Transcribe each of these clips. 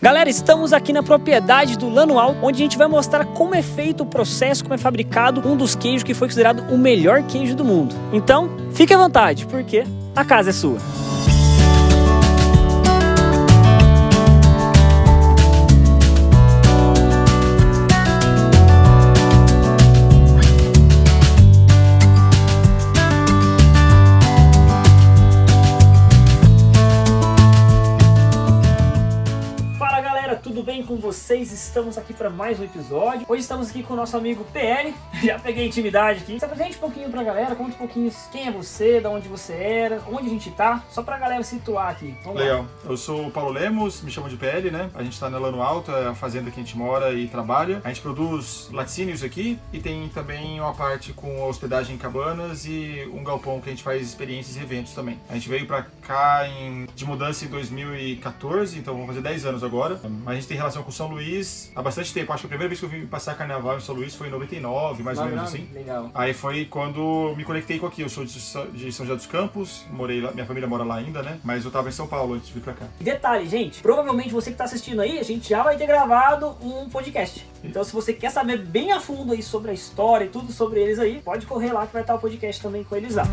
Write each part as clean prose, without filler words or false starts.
Galera, estamos aqui na propriedade do Lanual, onde a gente vai mostrar como é feito o processo, como é fabricado um dos queijos que foi considerado o melhor queijo do mundo. Então, fique à vontade, porque a casa é sua. Tudo bem com vocês? Estamos aqui para mais um episódio. Hoje estamos aqui com o nosso amigo PL. Já peguei intimidade aqui. Se apresente um pouquinho pra galera, conta um pouquinho quem é você, de onde você era, onde a gente tá, só pra galera situar aqui. Vamos Legal. lá. Eu sou o Paulo Lemos, me chamam de PL, né? A gente tá na Lano Alto, é a fazenda que a gente mora e trabalha. A gente produz laticínios aqui e tem também uma parte com hospedagem em cabanas e um galpão que a gente faz experiências e eventos também. A gente veio pra cá de mudança em 2014, então vamos fazer 10 anos agora. Mas a gente tem relação com São Luís há bastante tempo. Acho que a primeira vez que eu vim passar carnaval em São Luís foi em 99, mais ou menos assim. Legal. Aí foi quando me conectei com aqui. Eu sou de São José dos Campos, morei lá, minha família mora lá ainda, né? Mas eu tava em São Paulo antes de vir pra cá. Detalhe, gente, provavelmente você que tá assistindo aí, a gente já vai ter gravado um podcast. Então se você quer saber bem a fundo aí sobre a história e tudo sobre eles aí, pode correr lá que vai estar o podcast também com eles lá.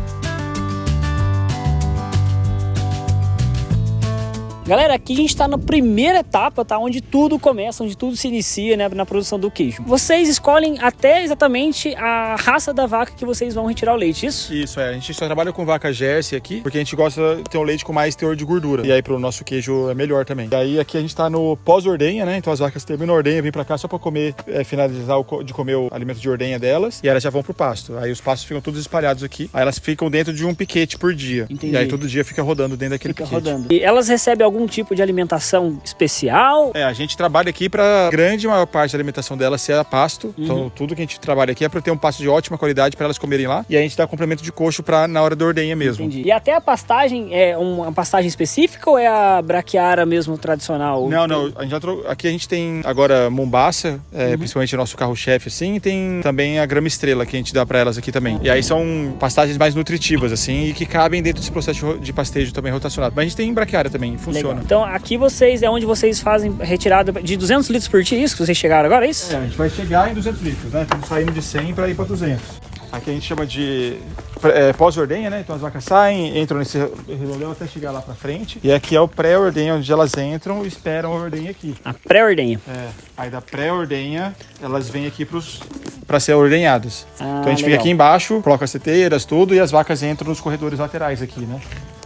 Galera, aqui a gente está na primeira etapa, tá? Onde tudo começa, onde tudo se inicia, né, na produção do queijo. Vocês escolhem até exatamente a raça da vaca que vocês vão retirar o leite, isso? Isso, a gente só trabalha com vaca Jersey aqui, porque a gente gosta de ter um leite com mais teor de gordura. E aí pro nosso queijo é melhor também. E aí aqui a gente tá no pós-ordenha, né? Então as vacas terminam a ordenha, vêm pra cá só pra comer, finalizar de comer o alimento de ordenha delas. E elas já vão pro pasto. Aí os pastos ficam todos espalhados aqui. Aí elas ficam dentro de um piquete por dia. Entendi. E aí todo dia fica rodando dentro daquele piquete. Rodando. E elas recebem algum tipo de alimentação especial? A gente trabalha aqui pra grande maior parte da alimentação delas ser a pasto. Então tudo que a gente trabalha aqui é pra ter um pasto de ótima qualidade pra elas comerem lá. E a gente dá complemento de coxo na hora da ordenha mesmo. Entendi. E até a pastagem é uma pastagem específica ou é a braquiara mesmo tradicional? Não. Aqui a gente tem agora mombaça, principalmente o nosso carro-chefe assim, e tem também a grama estrela que a gente dá pra elas aqui também. E aí são pastagens mais nutritivas assim e que cabem dentro desse processo de pastejo também rotacionado. Mas a gente tem braquiária também, funciona. Legal. Então aqui é onde vocês fazem retirada de 200 litros por dia, isso que vocês chegaram agora, é isso? A gente vai chegar em 200 litros, né? Estamos saindo de 100 para ir para 200. Aqui a gente chama de pós-ordenha, né? Então as vacas saem, entram nesse reloléu até chegar lá pra frente. E aqui é o pré-ordenha, onde elas entram e esperam a ordenha aqui. A pré-ordenha. Aí da pré-ordenha, elas vêm aqui para ser ordenhadas. Então a gente fica aqui embaixo, coloca as teteiras, tudo, e as vacas entram nos corredores laterais aqui, né?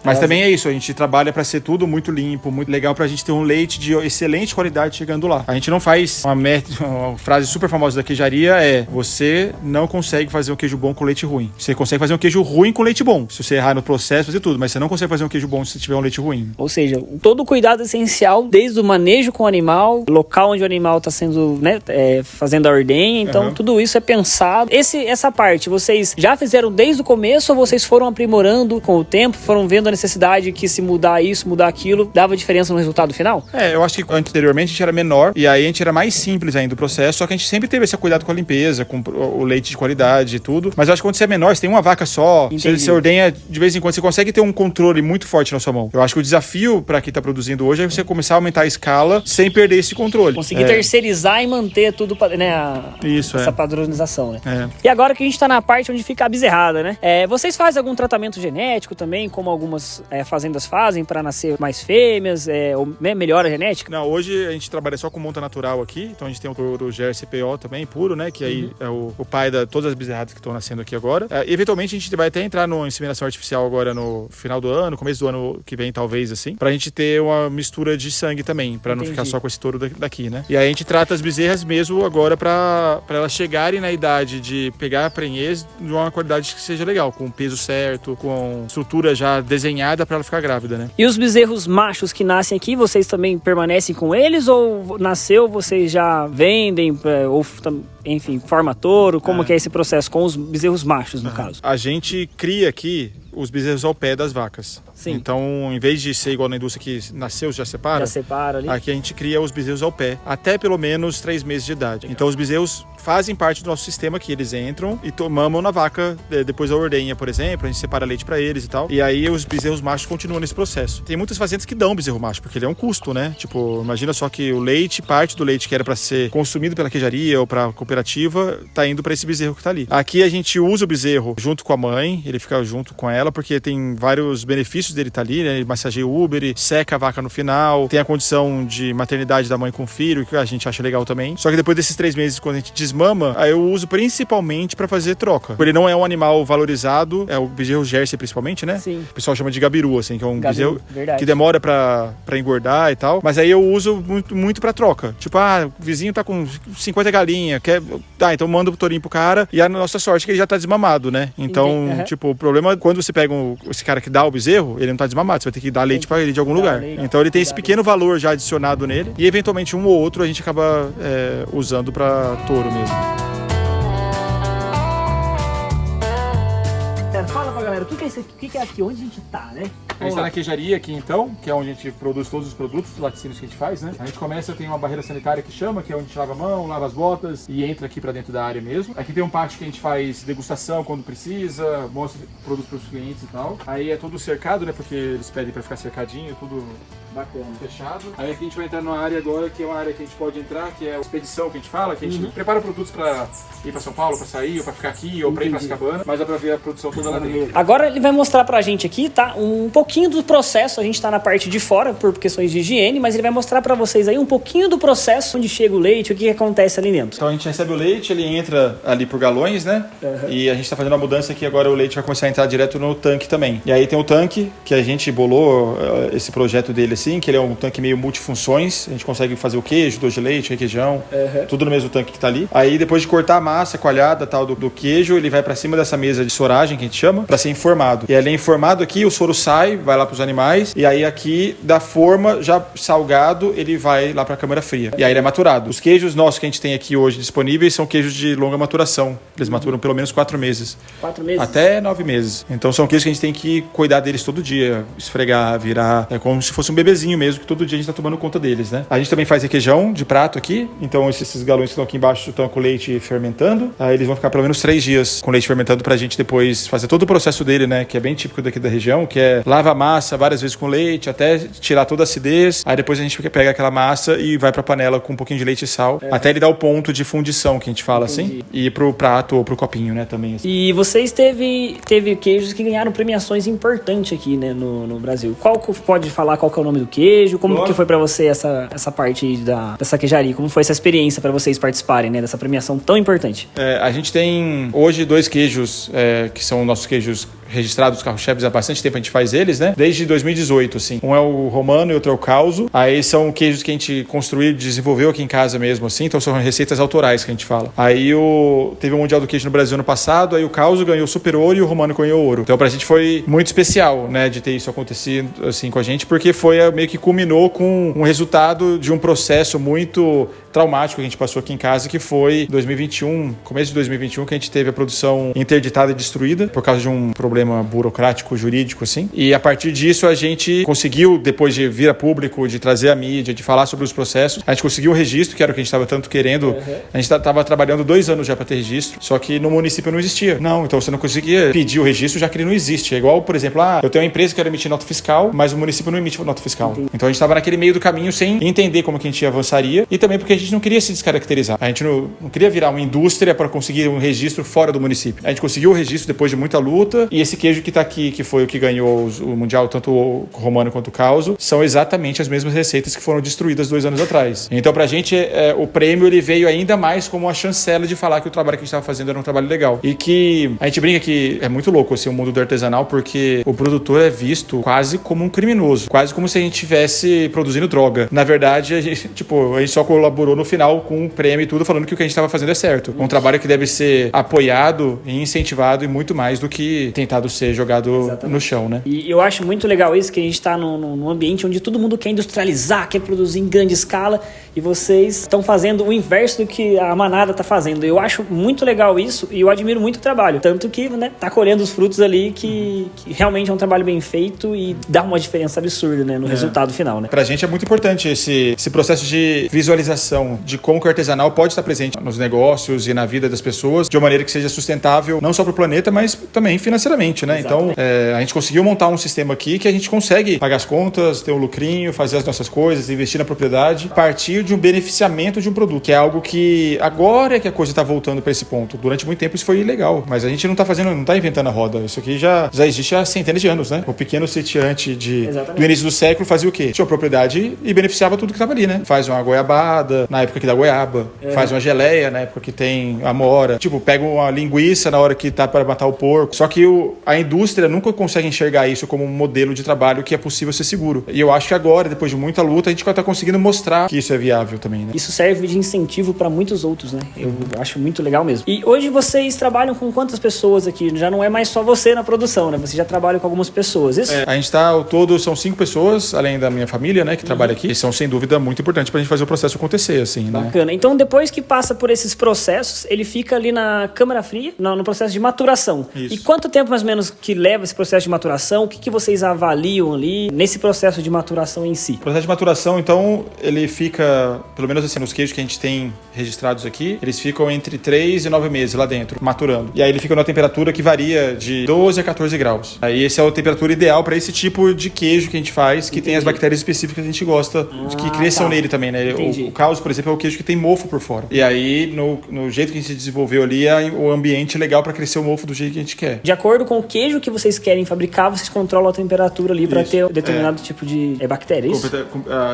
Mas também é isso, a gente trabalha para ser tudo muito limpo, muito legal pra gente ter um leite de excelente qualidade chegando lá. A gente não faz uma frase super famosa da queijaria você não consegue fazer um queijo bom com leite ruim. Você consegue fazer um queijo ruim com leite bom. Se você errar no processo, fazer tudo, mas você não consegue fazer um queijo bom se tiver um leite ruim. Ou seja, todo o cuidado essencial, desde o manejo com o animal, local onde o animal está sendo, né, fazendo a ordenha, então tudo isso é pensado. Essa parte, vocês já fizeram desde o começo ou vocês foram aprimorando com o tempo, foram vendo a necessidade que se mudar isso, mudar aquilo, dava diferença no resultado final? Eu acho que anteriormente a gente era menor e aí a gente era mais simples ainda o processo, só que a gente sempre teve esse cuidado com a limpeza, com o leite de qualidade e tudo. Mas eu acho que quando você é menor, você tem uma vaca só, você ordenha de vez em quando, você consegue ter um controle muito forte na sua mão. Eu acho que o desafio para quem tá produzindo hoje é você começar a aumentar a escala sem perder esse controle. Conseguir terceirizar e manter tudo, né, essa padronização, né? E agora que a gente tá na parte onde fica a bezerrada, né? Vocês fazem algum tratamento genético também, como algumas fazendas fazem para nascer mais fêmeas, ou melhora a genética? Não, hoje a gente trabalha só com monta natural aqui, então a gente tem o Jersey PO também, puro, né, que aí é o pai de todas as bezerradas que estão nascendo aqui agora. Eventualmente a gente vai até entrar numa inseminação artificial agora no final do ano, começo do ano que vem talvez, assim, pra gente ter uma mistura de sangue também, pra não ficar só com esse touro daqui, né. E aí a gente trata as bezerras mesmo agora pra elas chegarem na idade de pegar a prenhez de uma qualidade que seja legal, com o peso certo, com estrutura já desenhada para ela ficar grávida, né? E os bezerros machos que nascem aqui, vocês também permanecem com eles ou nasceu, vocês já vendem ou enfim, forma touro? Como que é esse processo com os bezerros machos, no caso? A gente cria aqui os bezerros ao pé das vacas. Sim. Então, em vez de ser igual na indústria que nasceu, já separa. Já separa ali. Aqui a gente cria os bezerros ao pé, até pelo menos 3 meses de idade. Então, os bezerros fazem parte do nosso sistema aqui. Eles entram e mamam na vaca depois da ordenha, por exemplo. A gente separa leite pra eles e tal. E aí, os bezerros machos continuam nesse processo. Tem muitas fazendas que dão bezerro macho, porque ele é um custo, né? Tipo, imagina só que o leite, parte do leite que era pra ser consumido pela queijaria ou pra cooperativa, tá indo pra esse bezerro que tá ali. Aqui a gente usa o bezerro junto com a mãe, ele fica junto com ela, porque tem vários benefícios dele estar ali, né? Ele massageia o úbere, seca a vaca no final, tem a condição de maternidade da mãe com o filho, que a gente acha legal também. Só que depois desses 3 meses, quando a gente desmama, aí eu uso principalmente pra fazer troca. Ele não é um animal valorizado, é o bezerro Jersey principalmente, né? Sim. O pessoal chama de gabiru, assim, que é um bezerro verdade. que demora pra engordar e tal. Mas aí eu uso muito pra troca. Tipo, o vizinho tá com 50 galinhas, então manda o tourinho pro cara, e a nossa sorte é que ele já tá desmamado, né? Então, tipo, o problema, quando você pega esse cara que dá o bezerro, ele não tá desmamado, você vai ter que dar leite pra ele de algum lugar. Então ele tem esse pequeno valor já adicionado nele, e eventualmente um ou outro a gente acaba usando pra touro mesmo. Fala pra galera, o que é isso aqui? O que é aqui? Onde a gente tá, né? A gente tá na queijaria aqui então, que é onde a gente produz todos os produtos, os laticínios que a gente faz, né? A gente começa, tem uma barreira sanitária que chama, que é onde a gente lava a mão, lava as botas e entra aqui pra dentro da área mesmo. Aqui tem um pátio que a gente faz degustação quando precisa, mostra produtos pros clientes e tal. Aí é tudo cercado, né? Porque eles pedem pra ficar cercadinho, tudo bacana, fechado. Aí aqui a gente vai entrar numa área agora, que é uma área que a gente pode entrar, que é a expedição que a gente fala, que a gente prepara produtos pra ir pra São Paulo, pra sair, ou pra ficar aqui, ou pra ir pra Piracicabana, mas dá pra ver a produção toda lá dentro. Agora ele vai mostrar pra gente aqui, tá? Um pouquinho do processo, a gente tá na parte de fora por questões de higiene, mas ele vai mostrar pra vocês aí um pouquinho do processo, onde chega o leite, o que acontece ali dentro. Então a gente recebe o leite, ele entra ali por galões, né? E a gente tá fazendo uma mudança aqui, agora o leite vai começar a entrar direto no tanque também. E aí tem o tanque, que a gente bolou esse projeto dele assim, que ele é um tanque meio multifunções, a gente consegue fazer o queijo, doce de leite, requeijão, tudo no mesmo tanque que tá ali. Aí depois de cortar a massa coalhada tal do queijo, ele vai pra cima dessa mesa de soragem, que a gente chama, pra ser informado. E ele é informado aqui, o soro sai, vai lá pros animais, e aí aqui da forma já salgado, ele vai lá pra câmara fria. E aí ele é maturado. Os queijos nossos que a gente tem aqui hoje disponíveis são queijos de longa maturação. Eles maturam pelo menos 4 meses. 4 meses? Até 9 meses. Então são queijos que a gente tem que cuidar deles todo dia, esfregar, virar. É como se fosse um bebezinho mesmo, que todo dia a gente tá tomando conta deles, né? A gente também faz requeijão de prato aqui, então esses galões que estão aqui embaixo estão com leite fermentando. Aí eles vão ficar pelo menos 3 dias com leite fermentando pra gente depois fazer todo o processo dele, né? Que é bem típico daqui da região, que é lava a massa várias vezes com leite, até tirar toda a acidez. Aí depois a gente pega aquela massa e vai pra panela com um pouquinho de leite e sal, até ele dar o ponto de fundição, que a gente fala assim, e ir pro prato ou pro copinho, né? Também assim. E vocês teve queijos que ganharam premiações importantes aqui, né? No Brasil. Pode falar qual que é o nome do queijo? Como que foi pra você essa parte aí dessa queijaria? Como foi essa experiência pra vocês participarem, né? Dessa premiação tão importante? A gente tem hoje 2 queijos que são nossos queijos registrados dos carro-chefes há bastante tempo, a gente faz eles, né? Desde 2018, assim. Um é o romano e outro é o causo. Aí são queijos que a gente construiu e desenvolveu aqui em casa mesmo, assim. Então são receitas autorais que a gente fala. Aí teve o Mundial do Queijo no Brasil ano passado, aí o causo ganhou super ouro e o romano ganhou ouro. Então pra gente foi muito especial, né? De ter isso acontecido, assim, com a gente, porque meio que culminou com um resultado de um processo muito traumático que a gente passou aqui em casa, que foi 2021, começo de 2021, que a gente teve a produção interditada e destruída por causa de um problema burocrático, jurídico, assim. E a partir disso a gente conseguiu, depois de vir a público, de trazer a mídia, de falar sobre os processos, a gente conseguiu o registro, que era o que a gente estava tanto querendo. A gente estava trabalhando 2 anos já para ter registro, só que no município não existia. Não, então você não conseguia pedir o registro, já que ele não existe. É igual, por exemplo, eu tenho uma empresa que quer emitir nota fiscal, mas o município não emite nota fiscal. Entendi. Então a gente estava naquele meio do caminho sem entender como que a gente avançaria, e também porque a gente não queria se descaracterizar. A gente não queria virar uma indústria para conseguir um registro fora do município. A gente conseguiu o registro depois de muita luta, e esse queijo que está aqui, que foi o que ganhou o Mundial, tanto o romano quanto o causo, são exatamente as mesmas receitas que foram destruídas 2 anos atrás. Então pra gente o prêmio ele veio ainda mais como uma chancela de falar que o trabalho que a gente estava fazendo era um trabalho legal. E que a gente brinca que é muito louco assim, o mundo do artesanal, porque o produtor é visto quase como um criminoso, quase como se a gente estivesse produzindo droga. Na verdade, a gente só colaborou no final com um prêmio e tudo, falando que o que a gente estava fazendo é certo. Um trabalho que deve ser apoiado e incentivado e muito mais do que tentar tentado ser jogado no chão, né? E eu acho muito legal isso, que a gente está num ambiente onde todo mundo quer industrializar, quer produzir em grande escala, e vocês estão fazendo o inverso do que a manada está fazendo. Eu acho muito legal isso e eu admiro muito o trabalho. Tanto que, né, tá colhendo os frutos ali que realmente é um trabalho bem feito e dá uma diferença absurda, né, no resultado final, né? Pra gente é muito importante esse processo de visualização de como que o artesanal pode estar presente nos negócios e na vida das pessoas de uma maneira que seja sustentável, não só pro planeta, mas também financeiramente, né? Exatamente. Então, a gente conseguiu montar um sistema aqui que a gente consegue pagar as contas, ter um lucrinho, fazer as nossas coisas, investir na propriedade, a partir de um beneficiamento de um produto, que é algo que agora é que a coisa tá voltando para esse ponto. Durante muito tempo isso foi ilegal, mas a gente não tá inventando a roda. Isso aqui já existe há centenas de anos, né? O pequeno sitiante do início do século fazia o quê? Tinha uma propriedade e beneficiava tudo que tava ali, né? Faz uma goiabada, na época que dá goiaba, faz uma geleia, na época que tem amora, tipo, pega uma linguiça na hora que tá para matar o porco. Só que a indústria nunca consegue enxergar isso como um modelo de trabalho que é possível ser seguro. E eu acho que agora, depois de muita luta, a gente tá conseguindo mostrar que isso é viável também, né? Isso serve de incentivo para muitos outros, né? Eu acho muito legal mesmo. E hoje vocês trabalham com quantas pessoas aqui? Já não é mais só você na produção, né? Você já trabalha com algumas pessoas, isso? A gente tá, ao todo, são 5 pessoas, além da minha família, né, que trabalha aqui. E são, sem dúvida, muito importantes pra gente fazer o processo acontecer, assim, né? Bacana. Então, depois que passa por esses processos, ele fica ali na câmara fria, no processo de maturação. Isso. E quanto tempo, mais ou menos, que leva esse processo de maturação? O que vocês avaliam ali nesse processo de maturação em si? O processo de maturação, então, ele fica, pelo menos assim, nos queijos que a gente tem registrados aqui, eles ficam entre 3 e 9 meses lá dentro, maturando. E aí ele fica numa temperatura que varia de 12 a 14 graus. Aí essa é a temperatura ideal para esse tipo de queijo que a gente faz, que tem as bactérias específicas que a gente gosta que cresçam nele também, né? O caos, por exemplo, é o queijo que tem mofo por fora. E aí, no jeito que a gente desenvolveu ali, é o ambiente legal para crescer o mofo do jeito que a gente quer. De acordo com o queijo que vocês querem fabricar, vocês controlam a temperatura ali para ter determinado tipo de bactéria, isso?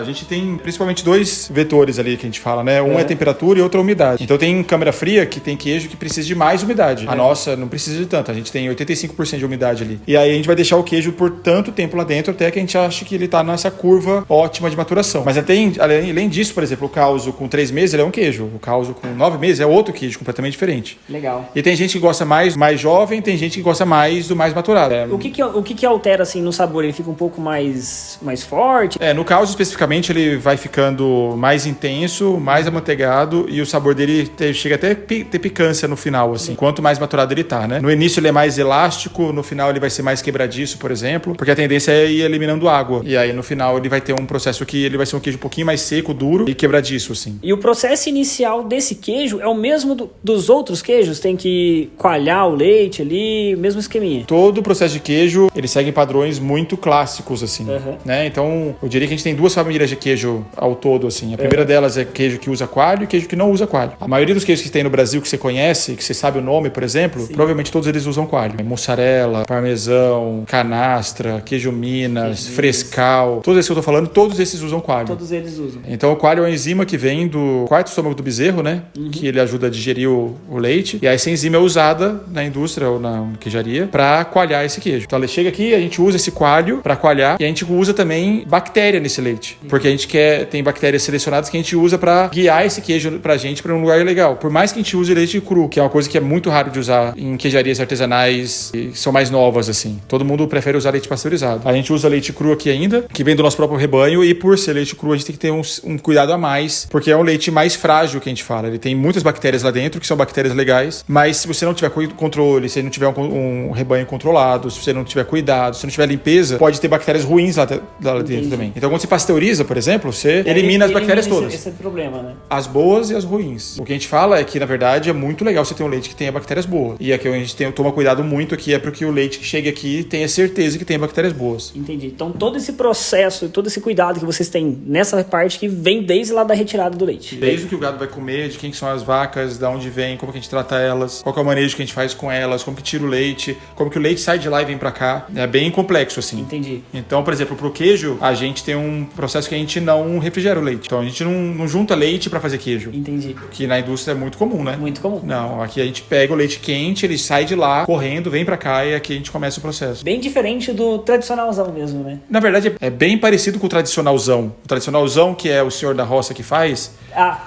A gente tem principalmente 2 vetores ali que a gente fala, né? Um é temperatura e outro é umidade. Então tem câmara fria que tem queijo que precisa de mais umidade. A nossa não precisa de tanto, a gente tem 85% de umidade ali. E aí a gente vai deixar o queijo por tanto tempo lá dentro até que a gente ache que ele tá nessa curva ótima de maturação. Mas além disso, por exemplo, o causo com 3 meses ele é um queijo. O causo com 9 meses é outro queijo completamente diferente. Legal. E tem gente que gosta mais jovem, tem gente que gosta mais do mais maturado. O que altera assim no sabor? Ele fica um pouco mais forte? No causo especificamente ele vai ficando mais intenso, mais amanteigado e o sabor dele chega até ter picância no final, assim. Quanto mais maturado ele tá, né? No início ele é mais elástico, no final ele vai ser mais quebradiço, por exemplo, porque a tendência é ir eliminando água. E aí no final ele vai ter um processo que ele vai ser um queijo um pouquinho mais seco, duro e quebradiço, assim. E o processo inicial desse queijo é o mesmo dos outros queijos? Tem que coalhar o leite ali, mesmo esqueminha? Todo o processo de queijo, ele segue padrões muito clássicos, assim, né? Então, eu diria que a gente tem 2 famílias de queijo ao todo, assim. A primeira delas é queijo que usa coalho e queijo que não usa coalho. A maioria dos queijos que tem no Brasil que você conhece, que você sabe o nome, por exemplo, provavelmente todos eles usam coalho. Mussarela, parmesão, canastra, queijo Minas, frescal. Todos esses que eu tô falando, todos esses usam coalho. Todos eles usam. Então, o coalho é uma enzima que vem do quarto estômago do bezerro, né? Que ele ajuda a digerir o leite. E aí essa enzima é usada na indústria ou na queijaria para coalhar esse queijo. Então, ele chega aqui, a gente usa esse coalho para coalhar e a gente usa também bactéria nesse leite. Porque a gente tem bactérias selecionadas que a gente usa para guiar esse queijo pra gente para um lugar legal. Por mais que a gente use leite cru, que é uma coisa que é muito raro de usar em queijarias artesanais que são mais novas, assim. Todo mundo prefere usar leite pasteurizado. A gente usa leite cru aqui ainda, que vem do nosso próprio rebanho, e por ser leite cru a gente tem que ter um cuidado a mais, porque é um leite mais frágil que a gente fala. Ele tem muitas bactérias lá dentro, que são bactérias legais, mas se você não tiver controle, se você não tiver um rebanho controlado, se você não tiver cuidado, se não tiver limpeza, pode ter bactérias ruins lá dentro também. Então quando você pasteuriza, por exemplo, você elimina as bactérias todas. Esse é o problema, né? As boas e as ruins. O que a gente fala é que, na verdade, é muito legal você ter um leite que tenha bactérias boas. E aqui a gente toma cuidado muito aqui, é porque o leite que chega aqui tenha certeza que tem bactérias boas. Entendi. Então todo esse processo, todo esse cuidado que vocês têm nessa parte que vem desde lá da retirada do leite. Desde o que o gado vai comer, de quem são as vacas, de onde vem, como que a gente trata elas, qual que é o manejo que a gente faz com elas, como que tira o leite, como que o leite sai de lá e vem pra cá. É bem complexo, assim. Entendi. Então, por exemplo, pro queijo, a gente tem um processo que a gente não refrigera o leite. Então a gente não junta leite pra fazer queijo. Entendi. Que na indústria é muito comum, né? Muito comum. Não, aqui a gente pega o leite quente, ele sai de lá, correndo, vem pra cá e aqui a gente começa o processo. Bem diferente do tradicionalzão mesmo, né? Na verdade, é bem parecido com o tradicionalzão. O tradicionalzão, que é o senhor da roça que faz,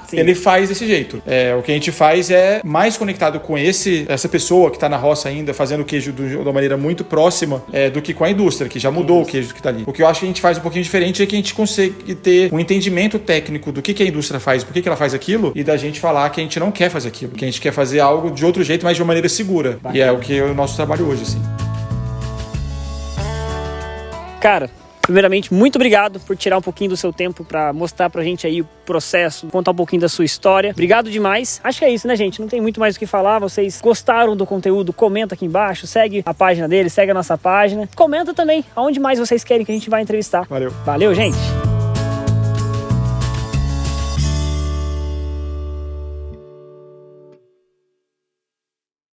sim. Ele faz desse jeito. O que a gente faz é mais conectado com essa pessoa que tá na roça ainda, fazendo queijo queijo de uma maneira muito próxima do que com a indústria, que já mudou o queijo que tá ali. O que eu acho que a gente faz um pouquinho diferente é que a gente consegue ter um entendimento técnico do que a indústria faz, por que ela faz aquilo, e da gente falar que a gente não quer fazer aquilo, que a gente quer fazer algo de outro jeito, mas de uma maneira segura. Bacana. E é o que é o nosso trabalho hoje, assim. Cara, primeiramente, muito obrigado por tirar um pouquinho do seu tempo para mostrar pra gente aí o processo, contar um pouquinho da sua história. Obrigado demais. Acho que é isso, né, gente? Não tem muito mais o que falar. Vocês gostaram do conteúdo? Comenta aqui embaixo, segue a página dele, segue a nossa página. Comenta também aonde mais vocês querem que a gente vá entrevistar. Valeu. Valeu, gente!